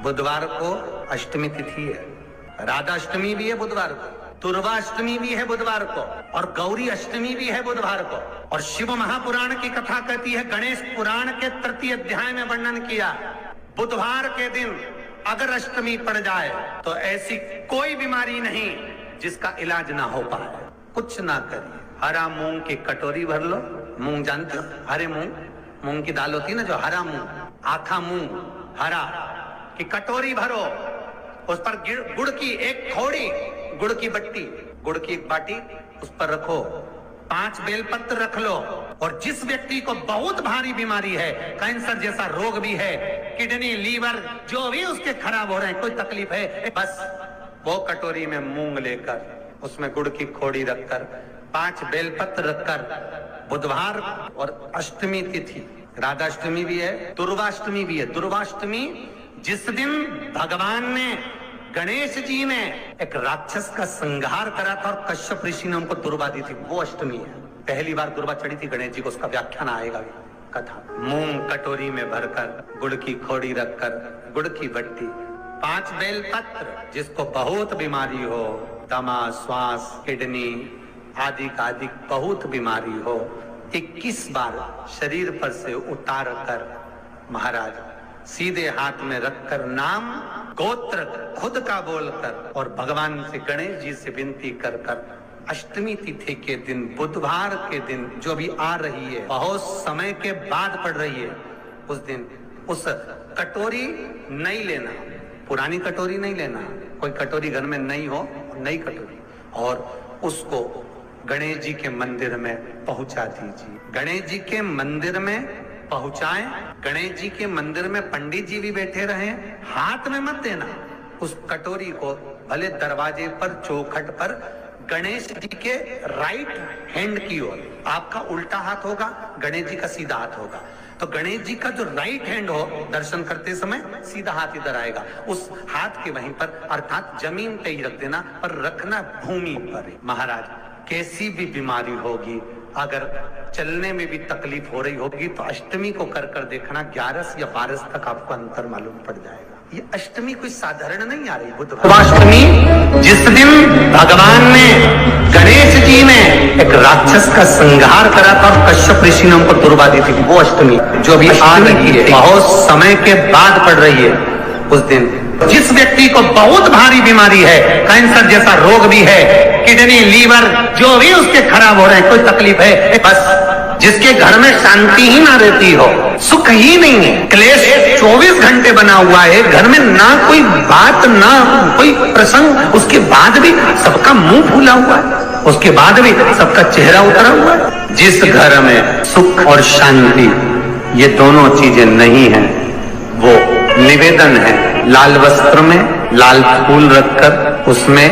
बुधवार को अष्टमी तिथि है, राधाष्टमी भी है बुधवार को, दुर्वाष्टमी भी है बुधवार को, और गौरी अष्टमी भी है बुधवार को। और शिव महापुराण की कथा कहती है, गणेश पुराण के तृतीय अध्याय में वर्णन किया, बुधवार के दिन अगर अष्टमी पड़ जाए तो ऐसी कोई बीमारी नहीं जिसका इलाज ना हो पाए। कुछ ना करिए, हरा मूंग की कटोरी भर लो, मूंग जानते हो, हरे मूंग की दाल होती है ना, जो हरा मूंग, आखा मूंग हरा की कटोरी भरो, उस पर गुड़ की एक थोड़ी, गुड़ की बट्टी, गुड़ की एक बाटी उस पर रखो, 5 बेलपत्र रख लो, और जिस व्यक्ति को बहुत भारी बीमारी है, कैंसर जैसा रोग भी है, किडनी लीवर जो भी उसके खराब हो रहे हैं, कोई तकलीफ है, बस वो कटोरी में मूंग लेकर उसमें गुड़ की खोड़ी रखकर 5 बेलपत्र रखकर, बुधवार और अष्टमी तिथि, राधाष्टमी भी है, दुर्वाष्टमी भी है। दुर्वाष्टमी जिस दिन भगवान ने, गणेश जी ने एक राक्षस का संहार करा था और कश्यप ऋषि ने उनको दुर्वा दी थी, वो अष्टमी है। पहली बार दुर्वा चढ़ी थी गणेश जी को, उसका व्याख्यान आएगा कथा। मूंग कटोरी में भरकर, गुड़ की खोड़ी रखकर, गुड़ की बट्टी, 5 बेलपत्र, जिसको बहुत बीमारी हो, दमा, श्वास, किडनी आदि का आदि बहुत बीमारी हो, 21 बार शरीर पर से उतार कर महाराज सीधे हाथ में रखकर नाम गोत्र खुद का बोलकर और भगवान से, गणेश जी से विनती कर कर, अष्टमी तिथि के दिन, बुधवार के दिन जो भी आ रही है, बहुत समय के बाद पड़ रही है, उस दिन उस कटोरी नहीं लेना, पुरानी कटोरी नहीं लेना, कोई कटोरी घर में नहीं हो, नई कटोरी, और उसको गणेश जी के मंदिर में पहुंचा दीजिए। गणेश जी के मंदिर में पहुंचाएं, गणेश जी के मंदिर में पंडित जी भी बैठे रहे, हाथ में मत देना उस कटोरी को, भले दरवाजे पर, चौखट पर, गणेश जी के राइट हैंड की ओर, आपका उल्टा हाथ होगा, गणेश जी का सीधा हाथ होगा, तो गणेश जी का जो राइट हैंड हो, दर्शन करते समय सीधा हाथ इधर आएगा, उस हाथ के वहीं पर, अर्थात जमीन पे ही रख देना, पर रखना भूमि पर। महाराज कैसी भी बीमारी होगी, अगर चलने में भी तकलीफ हो रही होगी, तो अष्टमी को कर कर देखना, 11 या 12 तक आपको अंतर मालूम पड़ जाएगा। ये अष्टमी कोई साधारण नहीं आ रही, बुधवाष्टमी जिस दिन भगवान ने, गणेश जी ने एक राक्षस का संहार करा था और कश्यप ऋषि ने उनको दुर्वा दी थी, वो अष्टमी जो भी आ रही है, बहुत समय के बाद पड़ रही है, उस दिन जिस व्यक्ति को बहुत भारी बीमारी है, कैंसर जैसा रोग भी है, किडनी लीवर जो भी उसके खराब हो रहे हैं, कोई तकलीफ है, बस जिसके घर में शांति ही ना रहती हो, सुख ही नहीं है, क्लेश 24 घंटे बना हुआ है, घर में ना कोई बात, ना कोई प्रसंग, उसके बाद भी सबका मुंह फूला हुआ है, उसके बाद भी सबका चेहरा उतरा हुआ है। जिस घर में सुख और शांति ये दोनों चीजें नहीं है, वो निवेदन है, लाल वस्त्र में लाल फूल रखकर उसमें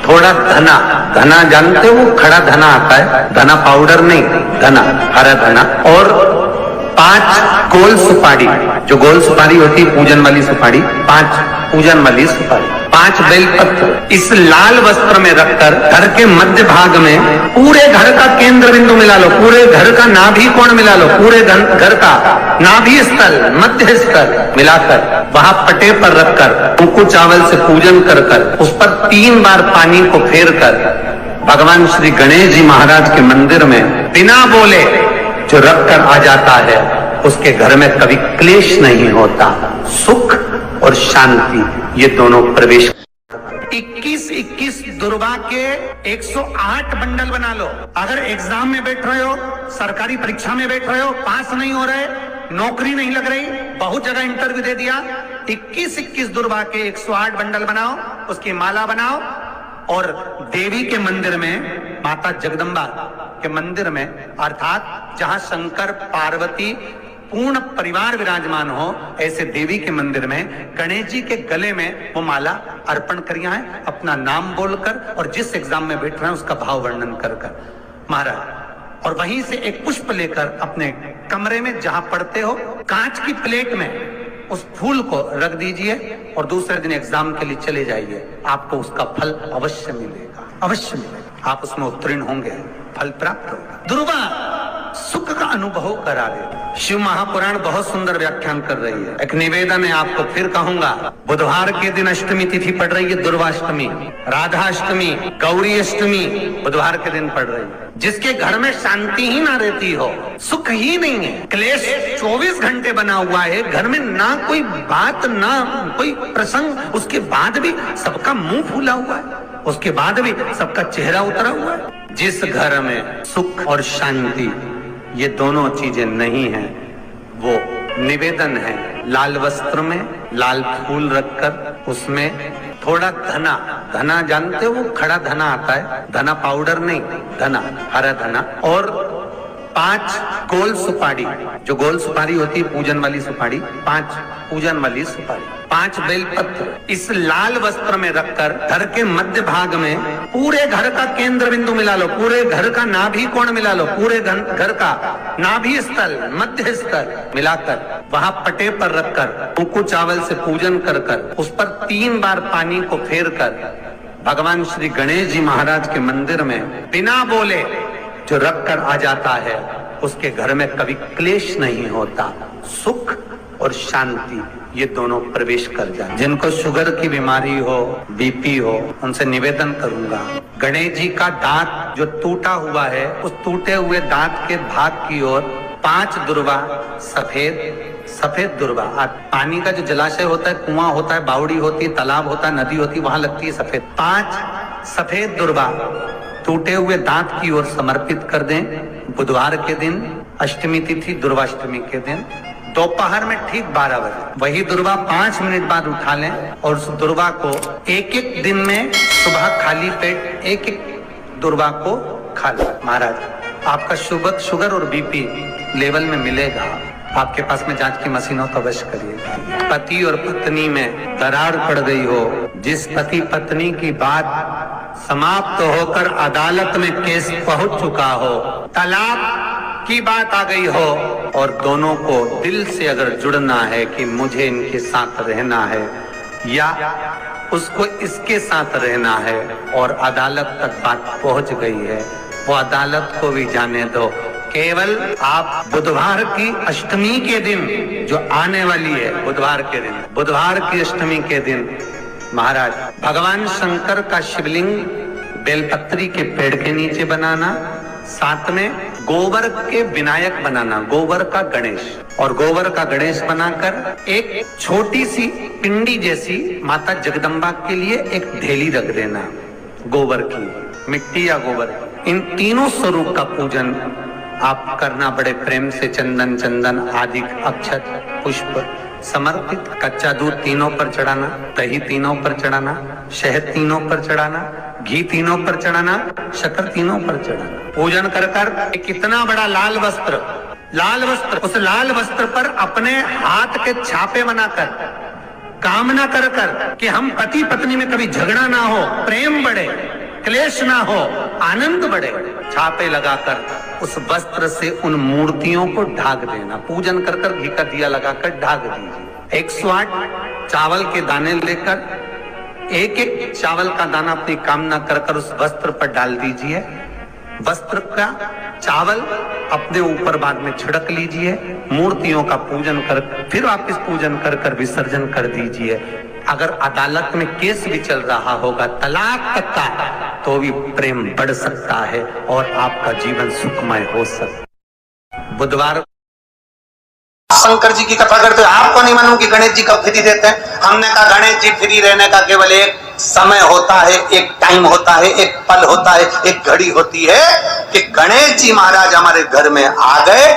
थोड़ा धना जानते हो, वो खड़ा धना आता है, धना पाउडर नहीं, धना, हरा धना, और 5 गोल सुपारी, जो गोल सुपारी होती है पूजन वाली सुपारी, 5 पूजन वाली सुपारी, 5 बेलपत्र, इस लाल वस्त्र में रखकर घर के मध्य भाग में पूरे घर का केंद्र बिंदु मिला लो, पूरे घर का नाभि कोण मिला लो, पूरे घर का नाभि स्थल, मध्य स्थल मिलाकर वहां पटे पर रखकर कुंकू चावल से पूजन कर कर, उस पर 3 बार पानी को फेर कर भगवान श्री गणेश जी महाराज के मंदिर में बिना बोले जो रखकर आ जाता है, उसके घर में कभी क्लेश नहीं होता, सुख और शांति ये दोनों प्रवेश। 21 दुर्वा के 108 बंडल बना लो। अगर एग्जाम में बैठ रहे हो, सरकारी परीक्षा में बैठ रहे हो, पास नहीं हो रहे, नौकरी नहीं लग रही, बहुत जगह इंटरव्यू दे दिया, 21 दुर्वा के 108 बंडल बनाओ, उसकी माला बनाओ, और देवी के मंदिर में, माता जगदम्बा के मंदिर में, अर्थात जहां शंकर पार्वती पूर्ण परिवार विराजमान हो, ऐसे देवी के मंदिर में गणेश जी के गले में वो माला अर्पण करिया है, अपना नाम बोलकर, और जिस एग्जाम में बैठ रहे हैं उसका भाव वर्णन कर कर महाराज, और वहीं से एक पुष्प लेकर अपने कमरे में जहां पढ़ते हो, कांच की प्लेट में उस फूल को रख दीजिए, और दूसरे दिन एग्जाम के लिए चले जाइए, आपको उसका फल अवश्य मिलेगा, अवश्य मिलेगा, आप उसमें उत्तीर्ण होंगे, फल प्राप्त होगा। दुर्वा सुख का अनुभव करा दे। शिव महापुराण बहुत सुंदर व्याख्यान कर रही है। एक निवेदन है आपको, फिर कहूंगा, बुधवार के दिन अष्टमी तिथि पड़ रही है, दुर्वाष्टमी, राधाष्टमी, गौरी अष्टमी बुधवार के दिन पड़ रही है। जिसके घर में शांति ही ना रहती हो, सुख ही नहीं है, क्लेश 24 घंटे बना हुआ है, घर में ना कोई बात ना कोई प्रसंग, उसके बाद भी सबका मुंह फूला हुआ है, उसके बाद भी सबका चेहरा उतरा हुआ है। जिस घर में सुख और शांति ये दोनों चीजें नहीं है, वो निवेदन है, लाल वस्त्र में लाल फूल रखकर उसमें थोड़ा धना, धना जानते हो, वो खड़ा धना आता है, धना पाउडर नहीं, धना, हरा धना, और 5 गोल सुपारी, जो गोल सुपारी होती है पूजन वाली सुपारी, 5 पूजन वाली सुपारी, 5 बेलपत्र इस लाल वस्त्र में रखकर घर के मध्य भाग में पूरे घर का केंद्र बिंदु मिला लो, पूरे घर का नाभि कोण मिला लो, पूरे घर का नाभि स्थल, मध्य स्थल मिलाकर वहां पटे पर रखकर उनको चावल से पूजन कर कर उस पर 3 बार पानी को फेर कर भगवान श्री गणेश जी महाराज के मंदिर में बिना बोले जो रख कर आ जाता है, उसके घर में कभी क्लेश नहीं होता, सुख और शांति ये दोनों प्रवेश कर जाए। जिनको शुगर की बीमारी हो, बीपी हो, उनसे निवेदन करूंगा, गणेश जी का दांत जो टूटा हुआ है, उस टूटे हुए दांत के भाग की ओर 5 दुर्वा, सफेद दुर्वा, पानी का जो जलाशय होता है, कुआं होता है, बावड़ी होती है, तालाब होता है, नदी होती है, वहां लगती है सफेद, 5 सफेद दुर्वा टूटे हुए दांत की ओर समर्पित कर दें। बुधवार के दिन अष्टमी तिथि, दुर्वाष्टमी के दिन दोपहर में ठीक 12 बजे वही दुर्वा 5 मिनट बाद उठा लें और उस दुर्वा को एक दिन में सुबह खाली पेट एक दुर्वा को खा लें। महाराज आपका शुगर और बीपी लेवल में मिलेगा। आपके पास में जांच की मशीन हो तो अवश्य करिएगा। पति और पत्नी में दरार पड़ गई हो, जिस पति पत्नी की बात समाप्त होकर अदालत में केस पहुंच चुका हो, तलाक की बात आ गई हो और दोनों को दिल से अगर जुड़ना है कि मुझे इनके साथ रहना है या उसको इसके साथ रहना है और अदालत तक बात पहुंच गई है, वो अदालत को भी जाने दो। केवल आप बुधवार की अष्टमी के दिन जो आने वाली है, बुधवार की अष्टमी के दिन महाराज भगवान शंकर का शिवलिंग बेलपत्री के पेड़ के नीचे बनाना, साथ में गोबर के विनायक बनाना, गोबर का गणेश, और गोबर का गणेश बनाकर एक छोटी सी पिंडी जैसी माता जगदम्बा के लिए एक ढेली रख देना, गोबर की, मिट्टी या गोबर। इन तीनों स्वरूप का पूजन आप करना बड़े प्रेम से, चंदन आदि अक्षत पुष्प समर्पित, कच्चा दूध तीनों पर चढ़ाना, दही तीनों पर चढ़ाना, शहद तीनों पर चढ़ाना, घी तीनों पर चढ़ाना, शक्कर तीनों पर चढ़ाना। पूजन कर कर कितना बड़ा लाल वस्त्र, उस लाल वस्त्र पर अपने हाथ के छापे बनाकर कामना कर कर कि हम पति पत्नी में कभी झगड़ा ना हो, प्रेम बढ़े, क्लेश ना हो, आनंद बढ़े, छापे लगाकर उस वस्त्र से उन मूर्तियों को ढाक देना। पूजन कर कर घी का दिया लगाकर ढाक दीजिए। 108 चावल के दाने लेकर एक चावल का दाना अपनी कामना कर कर उस वस्त्र पर डाल दीजिए। वस्त्र का चावल अपने ऊपर बाद में छिड़क लीजिए, मूर्तियों का पूजन कर फिर वापिस पूजन कर कर विसर्जन कर दीजिए। अगर अदालत में केस भी चल रहा होगा तलाक तक का, तो भी प्रेम बढ़ सकता है और आपका जीवन सुखमय हो सकता। बुधवार शंकर जी की कथा करते हुए आपको नहीं मालूम कि गणेश जी कब फ्री देते हैं। हमने कहा गणेश जी फ्री रहने का केवल एक समय होता है, एक टाइम होता है, एक पल होता है, एक घड़ी होती है कि गणेश जी महाराज हमारे घर में आ गए।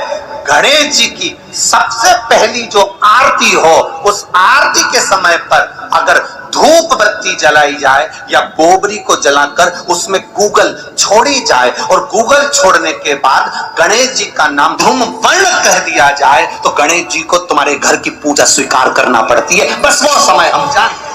गणेश जी की सबसे पहली जो आरती हो, उस आरती के समय पर अगर धूप बत्ती जलाई जाए या गोबरी को जलाकर उसमें गूगल छोड़ी जाए और गूगल छोड़ने के बाद गणेश जी का नाम धूम वर्ण कह दिया जाए, तो गणेश जी को तुम्हारे घर की पूजा स्वीकार करना पड़ती है। बस वो समय हम जानते हैं।